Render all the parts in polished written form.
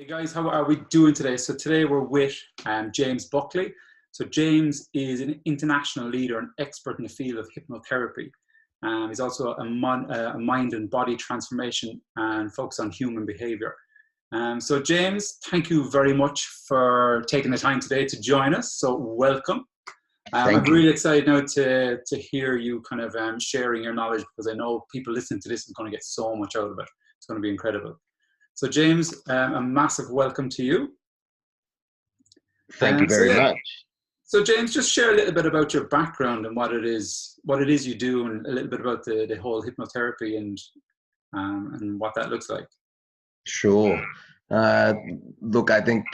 Hey guys, how are we doing today? So today we're with James Buckley. So James is an international leader and expert in the field of hypnotherapy. He's also a mind and body transformation and focus on human behavior. So James, thank you very much for taking the time today to join us. So welcome. I'm really excited now to hear you kind of sharing your knowledge, because I know people listening to this is going to get so much out of it. It's going to be incredible. So James, a massive welcome to you. Thank you very much. So James, just share a little bit about your background and what it is you do, and a little bit about the whole hypnotherapy and what that looks like. Sure. Look, I think,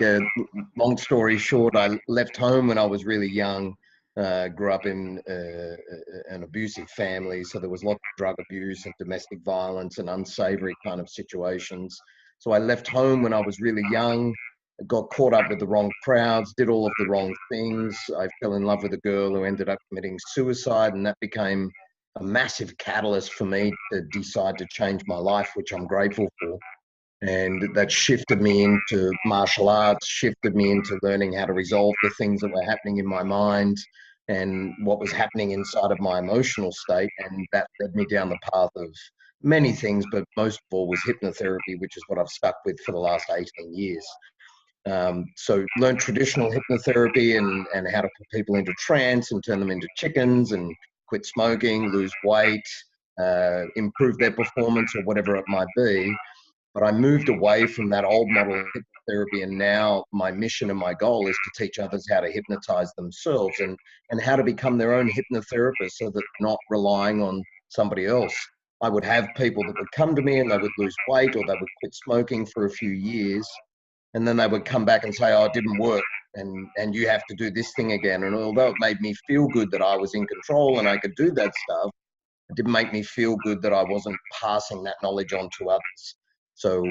long story short, I left home when I was really young. Grew up in an abusive family, so there was lots of drug abuse and domestic violence and unsavory kind of situations. So I left home when I was really young, got caught up with the wrong crowds, did all of the wrong things. I fell in love with a girl who ended up committing suicide, and that became a massive catalyst for me to decide to change my life, which I'm grateful for. And that shifted me into martial arts, shifted me into learning how to resolve the things that were happening in my mind and what was happening inside of my emotional state. And that led me down the path of many things, but most of all was hypnotherapy, which is what I've stuck with for the last 18 years. So learned traditional hypnotherapy and how to put people into trance and turn them into chickens and quit smoking, lose weight, improve their performance or whatever it might be. But I moved away from that old model of hypnotherapy, and now my mission and my goal is to teach others how to hypnotize themselves and how to become their own hypnotherapist, so that they're not relying on somebody else. I would have people that would come to me and they would lose weight or they would quit smoking for a few years, and then they would come back and say, oh, it didn't work, and you have to do this thing again. And although it made me feel good that I was in control and I could do that stuff, it didn't make me feel good that I wasn't passing that knowledge on to others. So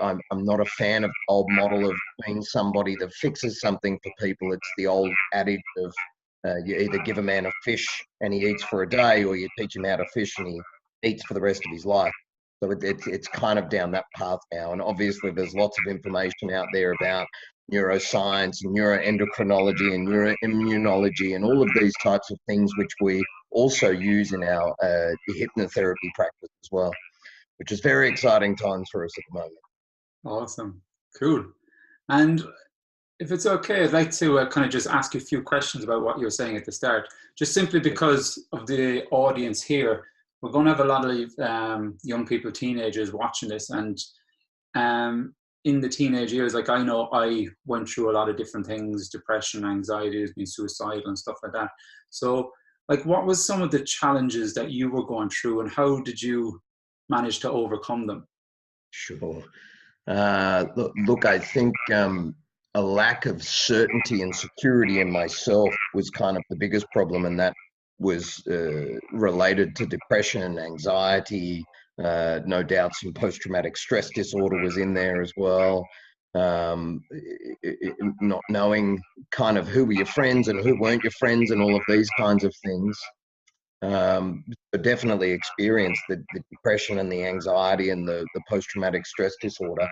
I'm not a fan of the old model of being somebody that fixes something for people. It's the old adage of you either give a man a fish and he eats for a day, or you teach him how to fish and he eats for the rest of his life. So it's kind of down that path now. And obviously there's lots of information out there about neuroscience and neuroendocrinology and neuroimmunology and all of these types of things, which we also use in our hypnotherapy practice as well, which is very exciting times for us at the moment. Awesome. Cool. And if it's okay, I'd like to kind of just ask you a few questions about what you were saying at the start, just simply because of the audience here. We're going to have a lot of young people, teenagers watching this, and in the teenage years, like I know I went through a lot of different things, depression, anxiety, being suicidal and stuff like that. So like, what was some of the challenges that you were going through, and how did you manage to overcome them? Sure. Look, I think a lack of certainty and security in myself was kind of the biggest problem, and that was related to depression, anxiety, no doubt some post-traumatic stress disorder was in there as well. Not knowing kind of who were your friends and who weren't your friends and all of these kinds of things. But definitely experienced the depression and the anxiety and the post-traumatic stress disorder.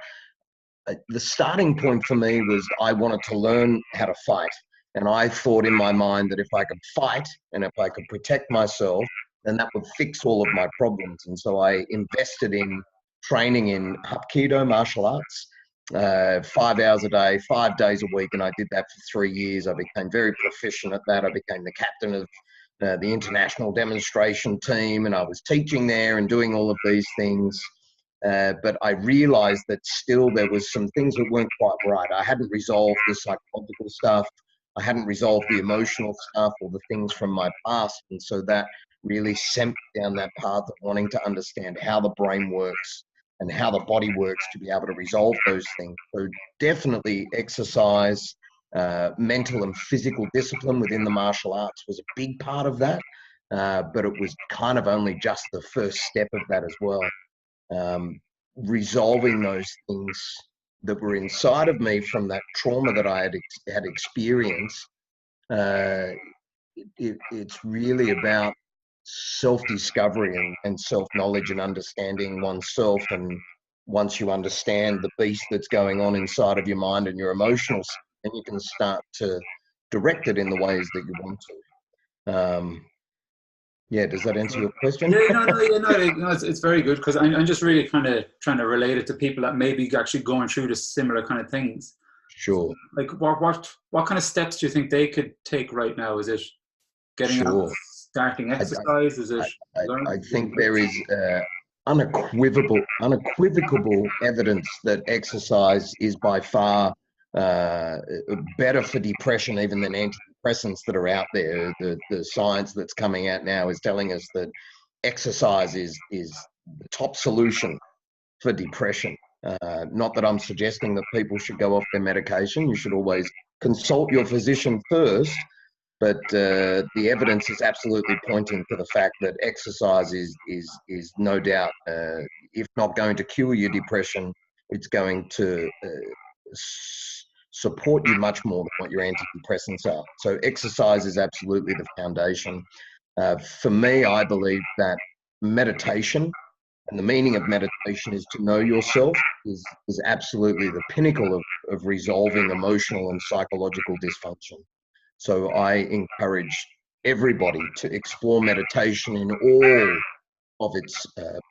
The starting point for me was I wanted to learn how to fight. And I thought in my mind that if I could fight and if I could protect myself, then that would fix all of my problems. And so I invested in training in Hapkido martial arts, 5 hours a day, 5 days a week. And I did that for 3 years. I became very proficient at that. I became the captain of the international demonstration team, and I was teaching there and doing all of these things. But I realized that still there was some things that weren't quite right. I hadn't resolved the psychological stuff. I hadn't resolved the emotional stuff or the things from my past. And so that really sent me down that path of wanting to understand how the brain works and how the body works to be able to resolve those things. So definitely exercise, mental and physical discipline within the martial arts was a big part of that. But it was kind of only just the first step of that as well. Resolving those things that were inside of me from that trauma that I had experienced. It's really about self-discovery and self-knowledge and understanding oneself and once you understand the beast that's going on inside of your mind and your emotional, then you can start to direct it in the ways that you want to. Yeah, does that answer your question? Yeah, no, it's very good, because I'm just really kind of trying to relate it to people that may be actually going through the similar kind of things. Sure. Like, what kind of steps do you think they could take right now? Is it getting out, Sure. starting exercise? Is it I learning? think there is unequivocal evidence that exercise is by far better for depression even than antidepressants that are out there. The science that's coming out now is telling us that exercise is the top solution for depression. Not that I'm suggesting that people should go off their medication. You should always consult your physician first, but the evidence is absolutely pointing to the fact that exercise is no doubt, if not going to cure your depression, it's going to support you much more than what your antidepressants are. So exercise is absolutely the foundation. For me, I believe that meditation, and the meaning of meditation is to know yourself, is absolutely the pinnacle of resolving emotional and psychological dysfunction. So I encourage everybody to explore meditation in all of its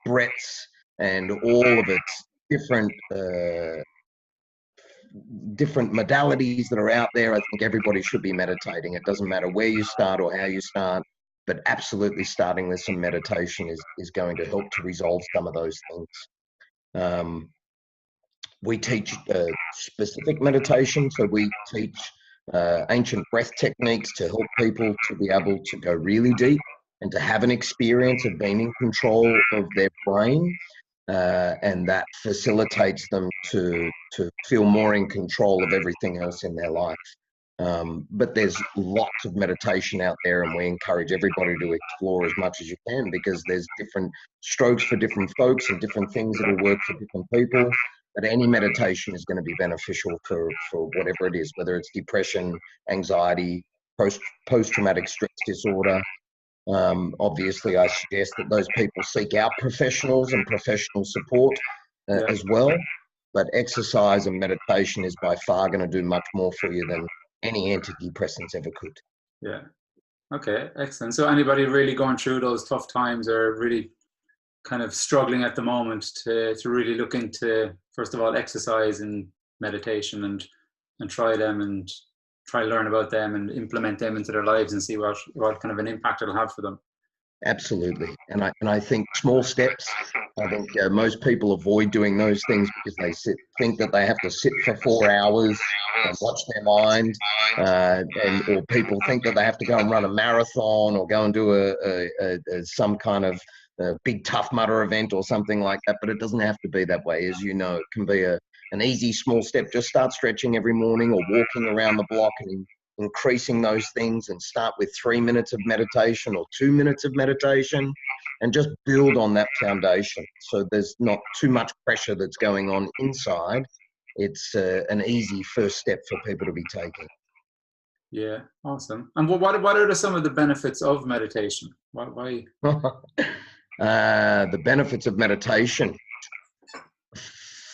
breadths and all of its different modalities that are out there. I think everybody should be meditating. It doesn't matter where you start or how you start, but absolutely starting with some meditation is going to help to resolve some of those things. We teach specific meditation, so we teach ancient breath techniques to help people to be able to go really deep and to have an experience of being in control of their brain, and that facilitates them to feel more in control of everything else in their life. But there's lots of meditation out there, and we encourage everybody to explore as much as you can, because there's different strokes for different folks and different things that will work for different people. But any meditation is going to be beneficial for whatever it is, whether it's depression, anxiety, post-traumatic stress disorder. Obviously, I suggest that those people seek out professionals and professional support as well. But exercise and meditation is by far going to do much more for you than any antidepressants ever could. Yeah. Okay, excellent. So anybody really going through those tough times, or really kind of struggling at the moment, to really look into, first of all, exercise and meditation, and try them, and try to learn about them and implement them into their lives, and see what kind of an impact it'll have for them. Absolutely. And I think small steps. I think most people avoid doing those things because they think that they have to sit for 4 hours and watch their mind, or people think that they have to go and run a marathon or go and do some kind of big Tough Mudder event or something like that. But it doesn't have to be that way. As you know, it can be an easy small step. Just start stretching every morning or walking around the block, and increasing those things, and start with 3 minutes of meditation or 2 minutes of meditation, and just build on that foundation. So there's not too much pressure that's going on inside. It's an easy first step for people to be taking. Yeah, awesome. And what are some of the benefits of meditation? Why? The benefits of meditation.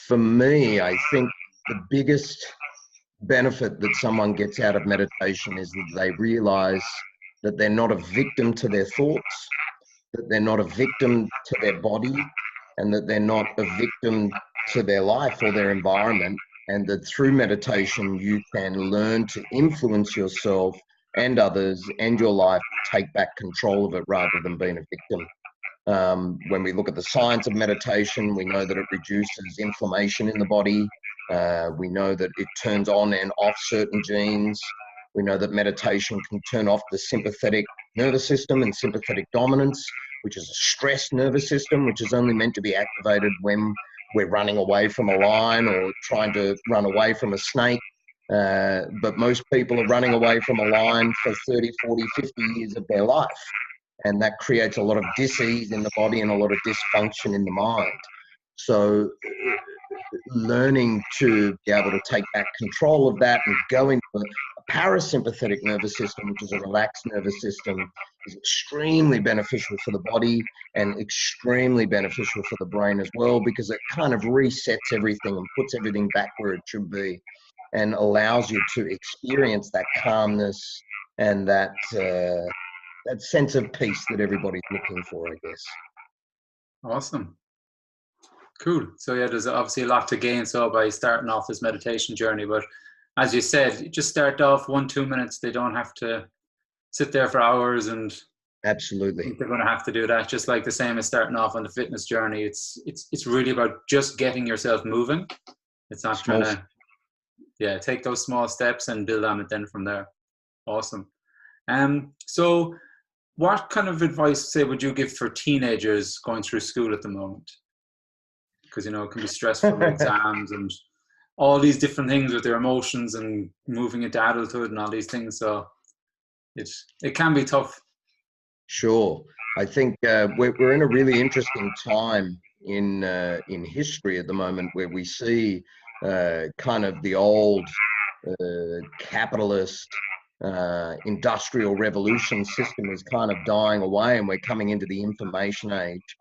For me, I think the biggest benefit that someone gets out of meditation is that they realize that they're not a victim to their thoughts, that they're not a victim to their body, and that they're not a victim to their life or their environment, and that through meditation you can learn to influence yourself and others and your life, take back control of it rather than being a victim. When we look at the science of meditation, we know that it reduces inflammation in the body. We know that it turns on and off certain genes. We know that meditation can turn off the sympathetic nervous system and sympathetic dominance, which is a stressed nervous system, which is only meant to be activated when we're running away from a lion or trying to run away from a snake. But most people are running away from a lion for 30, 40, 50 years of their life. And that creates a lot of dis-ease in the body and a lot of dysfunction in the mind. So learning to be able to take back control of that and go into a parasympathetic nervous system, which is a relaxed nervous system, is extremely beneficial for the body and extremely beneficial for the brain as well, because it kind of resets everything and puts everything back where it should be and allows you to experience that calmness and that sense of peace that everybody's looking for, I guess. Awesome. Cool. So yeah, there's obviously a lot to gain so by starting off this meditation journey, but as you said, you just start off 1-2 minutes. They don't have to sit there for hours and absolutely they're going to have to do that. Just like the same as starting off on the fitness journey. It's really about just getting yourself moving. It's not trying to take those small steps and build on it then from there. Awesome. So what kind of advice, say, would you give for teenagers going through school at the moment? Because, it can be stressful with exams and all these different things with their emotions and moving into adulthood and all these things. So it can be tough. Sure. I think we're in a really interesting time in history at the moment, where we see kind of the old capitalist industrial revolution system is kind of dying away, and we're coming into the information age.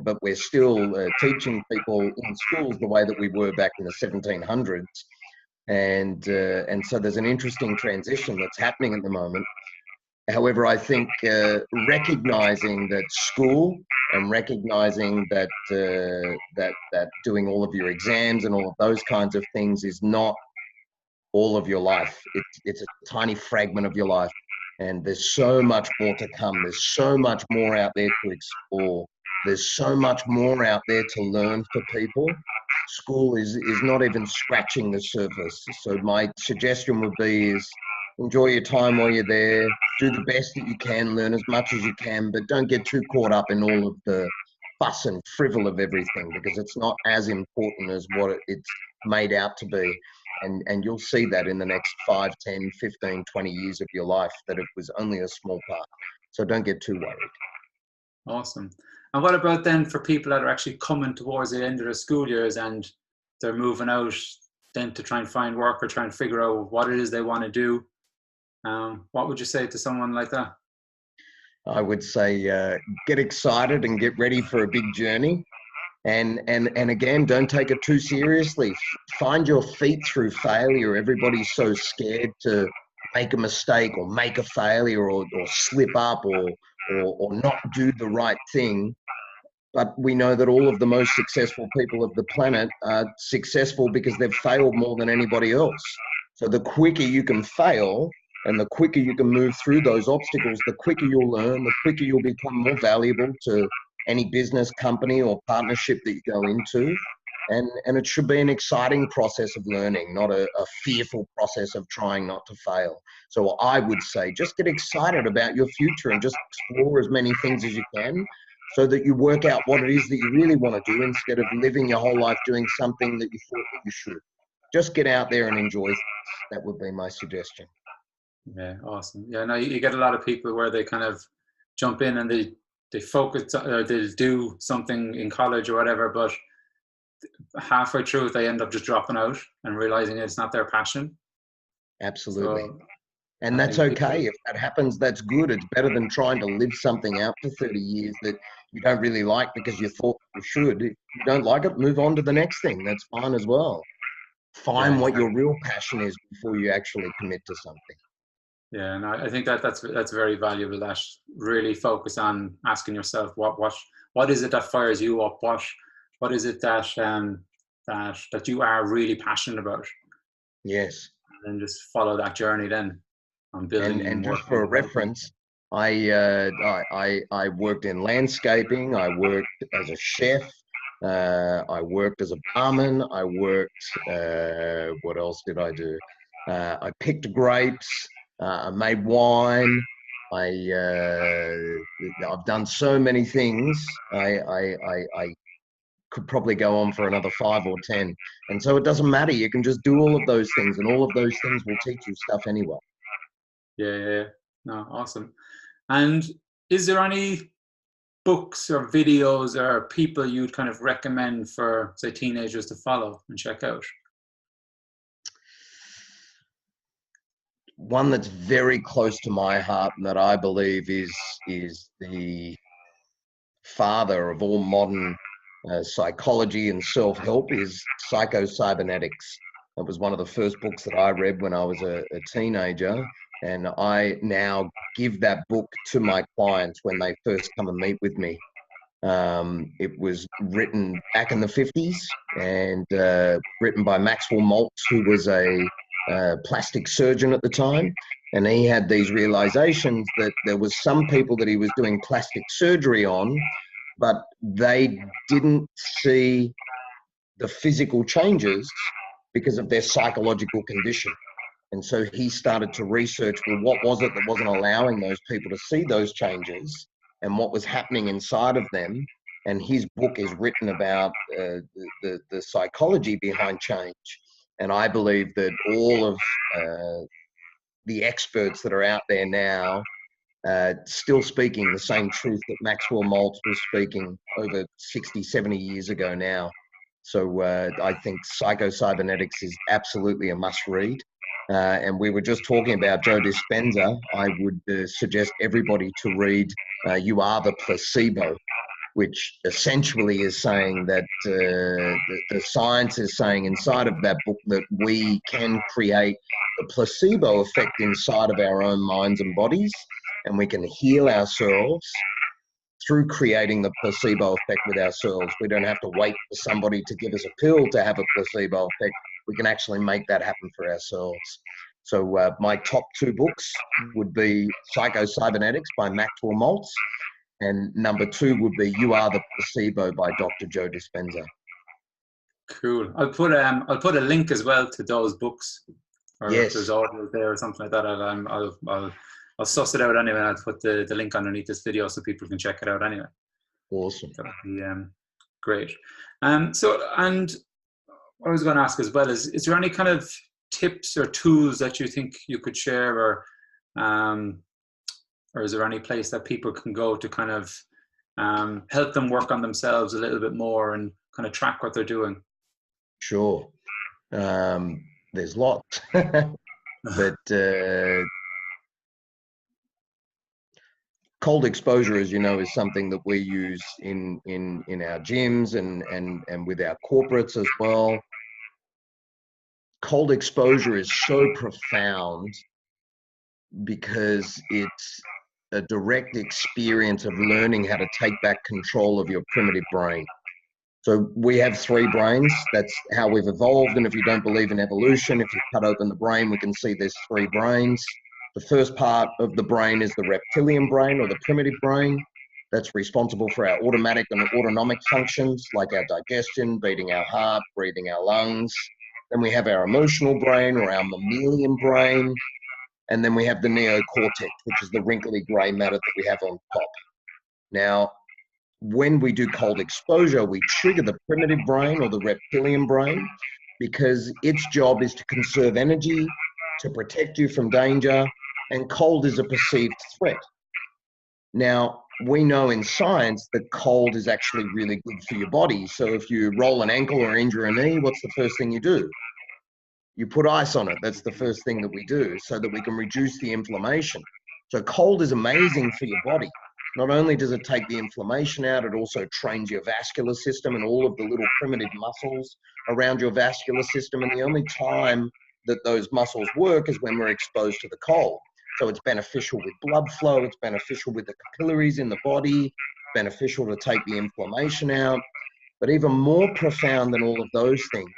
But we're still teaching people in schools the way that we were back in the 1700s, and so there's an interesting transition that's happening at the moment. However, I think recognizing that school and recognizing that that doing all of your exams and all of those kinds of things is not all of your life. It's a tiny fragment of your life, and there's so much more to come. There's so much more out there to explore. There's so much more out there to learn for people. School is not even scratching the surface. So my suggestion would be is enjoy your time while you're there. Do the best that you can, learn as much as you can, but don't get too caught up in all of the fuss and frivol of everything, because it's not as important as what it's made out to be. And you'll see that in the next 5, 10, 15, 20 years of your life, that it was only a small part. So don't get too worried. Awesome. And what about then for people that are actually coming towards the end of their school years and they're moving out then to try and find work or try and figure out what it is they want to do? What would you say to someone like that? I would say get excited and get ready for a big journey. And again, don't take it too seriously. Find your feet through failure. Everybody's so scared to make a mistake or make a failure or slip up or not do the right thing. But we know that all of the most successful people of the planet are successful because they've failed more than anybody else. So the quicker you can fail and the quicker you can move through those obstacles, the quicker you'll learn, the quicker you'll become more valuable to any business, company, or partnership that you go into. And it should be an exciting process of learning, not a fearful process of trying not to fail. So I would say just get excited about your future and just explore as many things as you can, so that you work out what it is that you really want to do, instead of living your whole life doing something that you thought that you should. Just get out there and enjoy things. That would be my suggestion. Yeah, awesome. Yeah, no, you get a lot of people where they kind of jump in and they focus, they'll do something in college or whatever, but halfway through it, they end up just dropping out and realizing it's not their passion. Absolutely. So, and that's okay. If that happens, that's good. It's better than trying to live something out for 30 years that you don't really like because you thought you should. If you don't like it, move on to the next thing. That's fine as well. Find what your real passion is before you actually commit to something. Yeah, and I think that's very valuable. That really focus on asking yourself what is it that fires you up? What is it that that you are really passionate about? Yes. And then just follow that journey then on building. And just for a reference, I worked in landscaping. I worked as a chef. I worked as a barman. I worked. What else did I do? I picked grapes. I made wine. I've done so many things. I could probably go on for another 5 or 10. And so it doesn't matter. You can just do all of those things, and all of those things will teach you stuff anyway. Yeah. No, awesome. And is there any books or videos or people you'd kind of recommend for, say, teenagers to follow and check out? one that's very close to my heart and that I believe is the father of all modern psychology and self-help is Psycho-Cybernetics. It was one of the first books that I read when I was a teenager, and I now give that book to my clients when they first come and meet with me. It was written back in the 50s and written by Maxwell Maltz, who was a plastic surgeon at the time. And he had these realizations that there was some people that he was doing plastic surgery on, but they didn't see the physical changes because of their psychological condition. And so he started to research, well, what was it that wasn't allowing those people to see those changes and what was happening inside of them? And his book is written about the psychology behind change. And I believe that all of the experts that are out there now still speaking the same truth that Maxwell Maltz was speaking over 60, 70 years ago now. So I think Psycho-Cybernetics is absolutely a must read. And we were just talking about Joe Dispenza. I would suggest everybody to read You Are the Placebo, which essentially is saying that the science is saying inside of that book that we can create the placebo effect inside of our own minds and bodies, and we can heal ourselves through creating the placebo effect with ourselves. We don't have to wait for somebody to give us a pill to have a placebo effect. We can actually make that happen for ourselves. So my top two books would be Psycho-Cybernetics by Maxwell Maltz, and number two would be You Are the Placebo by Dr. Joe Dispenza. Cool. I'll put a link as well to those books, or Yes. if there's audio there or something like that. I'll suss it out anyway. I'll put the link underneath this video so people can check it out anyway. Awesome. That would be great. So, and what I was going to ask as well is there any kind of tips or tools that you think you could share, or is there any place that people can go to kind of help them work on themselves a little bit more and kind of track what they're doing? Sure. There's lots, but cold exposure, as you know, is something that we use in our gyms and with our corporates as well. Cold exposure is so profound because it's a direct experience of learning how to take back control of your primitive brain. So we have three brains. That's how we've evolved. And if you don't believe in evolution, if you cut open the brain, we can see there's three brains. The first part of the brain is the reptilian brain, or the primitive brain. That's responsible for our automatic and autonomic functions, like our digestion, beating our heart, breathing our lungs. Then we have our emotional brain, or our mammalian brain. And then we have the neocortex, which is the wrinkly gray matter that we have on top. Now, when we do cold exposure, we trigger the primitive brain, or the reptilian brain, because its job is to conserve energy, to protect you from danger, and cold is a perceived threat. Now, we know in science that cold is actually really good for your body. So if you roll an ankle or injure a knee, what's the first thing you do? You put ice on it. That's the first thing that we do, so that we can reduce the inflammation. So cold is amazing for your body. Not only does it take the inflammation out, it also trains your vascular system and all of the little primitive muscles around your vascular system. And the only time that those muscles work is when we're exposed to the cold. So it's beneficial with blood flow. It's beneficial with the capillaries in the body, beneficial to take the inflammation out. But even more profound than all of those things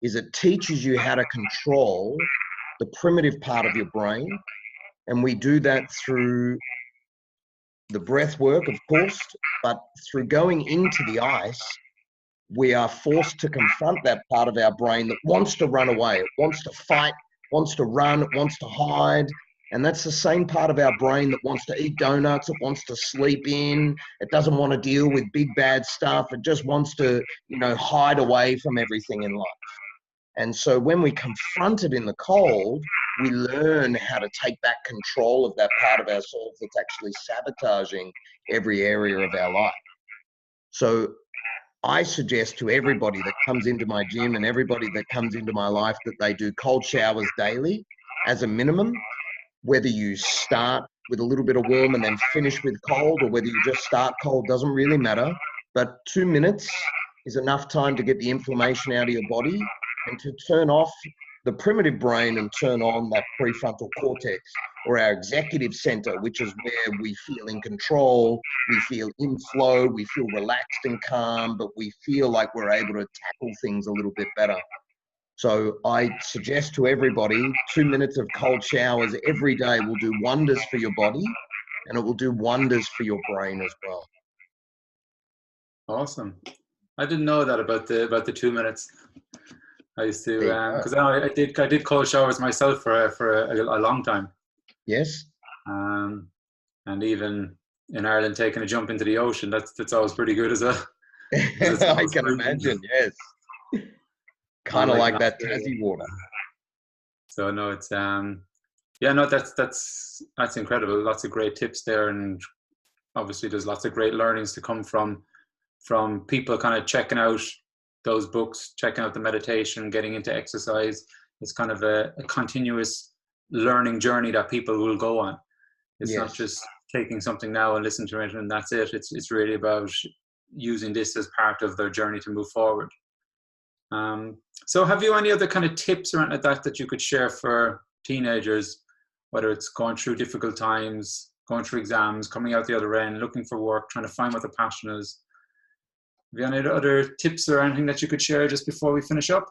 is it teaches you how to control the primitive part of your brain. And we do that through the breath work, of course, but through going into the ice, we are forced to confront that part of our brain that wants to run away. It wants to fight, wants to run, it wants to hide. And that's the same part of our brain that wants to eat donuts, it wants to sleep in, it doesn't want to deal with big bad stuff, it just wants to, hide away from everything in life. And so when we confront it in the cold, we learn how to take back control of that part of ourselves that's actually sabotaging every area of our life. So I suggest to everybody that comes into my gym and everybody that comes into my life that they do cold showers daily. as a minimum. Whether you start with a little bit of warm and then finish with cold, or whether you just start cold, doesn't really matter. But 2 minutes is enough time to get the inflammation out of your body and to turn off the primitive brain and turn on that prefrontal cortex, or our executive center, which is where we feel in control, we feel in flow, we feel relaxed and calm, but we feel like we're able to tackle things a little bit better. So I suggest to everybody, 2 minutes of cold showers every day will do wonders for your body, and it will do wonders for your brain as well. Awesome. I didn't know that about the 2 minutes. I used to, because I did cold showers myself for a long time. Yes. And even in Ireland, taking a jump into the ocean, that's always pretty good as well. I can imagine, yes. Kind of like that Tassie water. So no, it's yeah, no, that's incredible. Lots of great tips there, and obviously there's lots of great learnings to come from people kind of checking out those books, checking out the meditation, getting into exercise. It's kind of a continuous learning journey that people will go on. It's not just taking something now and listen to it and that's it. It's really about using this as part of their journey to move forward. So have you any other kind of tips around that you could share for teenagers, whether it's going through difficult times, going through exams, coming out the other end, looking for work, trying to find what their passion is? Have you any other tips or anything that you could share just before we finish up?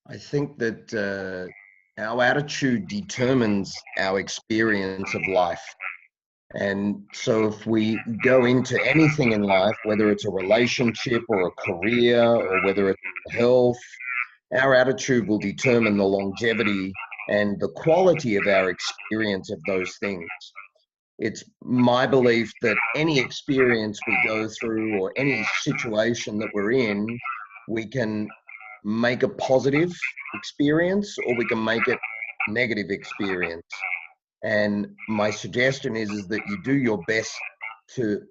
I think that our attitude determines our experience of life. And so if we go into anything in life, whether it's a relationship or a career or whether it's health, our attitude will determine the longevity and the quality of our experience of those things. It's my belief that any experience we go through or any situation that we're in, we can make a positive experience or we can make it a negative experience. And my suggestion is that you do your best to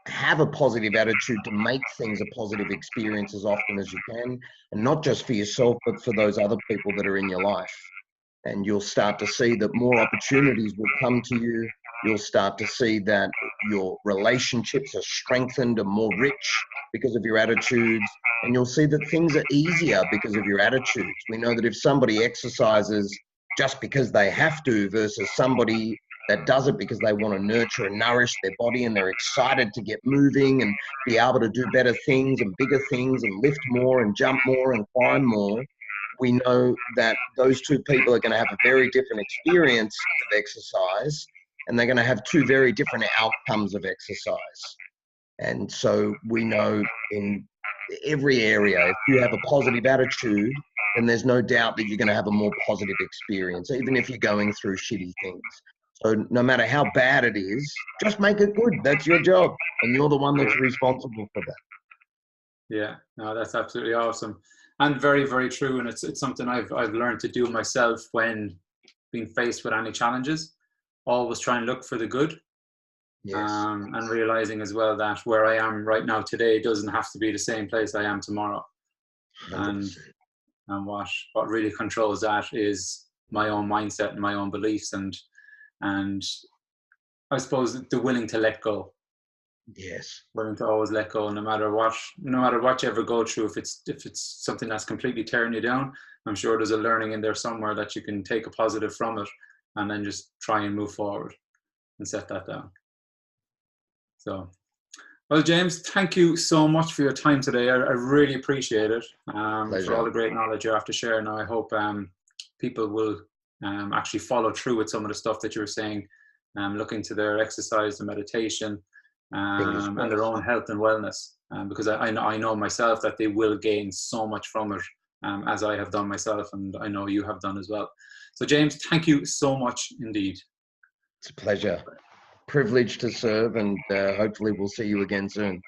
have a positive attitude, to make things a positive experience as often as you can, and not just for yourself, but for those other people that are in your life. And you'll start to see that more opportunities will come to you. You'll start to see that your relationships are strengthened and more rich because of your attitudes. And you'll see that things are easier because of your attitudes. We know that if somebody exercises just because they have to versus somebody that does it because they want to nurture and nourish their body and they're excited to get moving and be able to do better things and bigger things and lift more and jump more and climb more, we know that those two people are going to have a very different experience of exercise, and they're going to have two very different outcomes of exercise. And so we know in every area, if you have a positive attitude, then there's no doubt that you're going to have a more positive experience, even if you're going through shitty things. So no matter how bad it is, just make it good. That's your job, and you're the one that's responsible for that. Yeah, no, that's absolutely awesome, and very, very true. And it's something I've learned to do myself when being faced with any challenges. Always try and look for the good. Yes. And realizing as well that where I am right now today doesn't have to be the same place I am tomorrow. 100%. And what really controls that is my own mindset and my own beliefs, and I suppose the willing to let go. Yes. Willing to always let go, no matter what you ever go through. If it's something that's completely tearing you down, I'm sure there's a learning in there somewhere that you can take a positive from it, and then just try and move forward and set that down. So, well, James, thank you so much for your time today. I really appreciate it. For all the great knowledge you have to share. Now, I hope people will actually follow through with some of the stuff that you were saying, look into their exercise and meditation, and their own health and wellness. Because I know myself that they will gain so much from it, as I have done myself, and I know you have done as well. So, James, thank you so much indeed. It's a pleasure. Privileged to serve, and hopefully we'll see you again soon.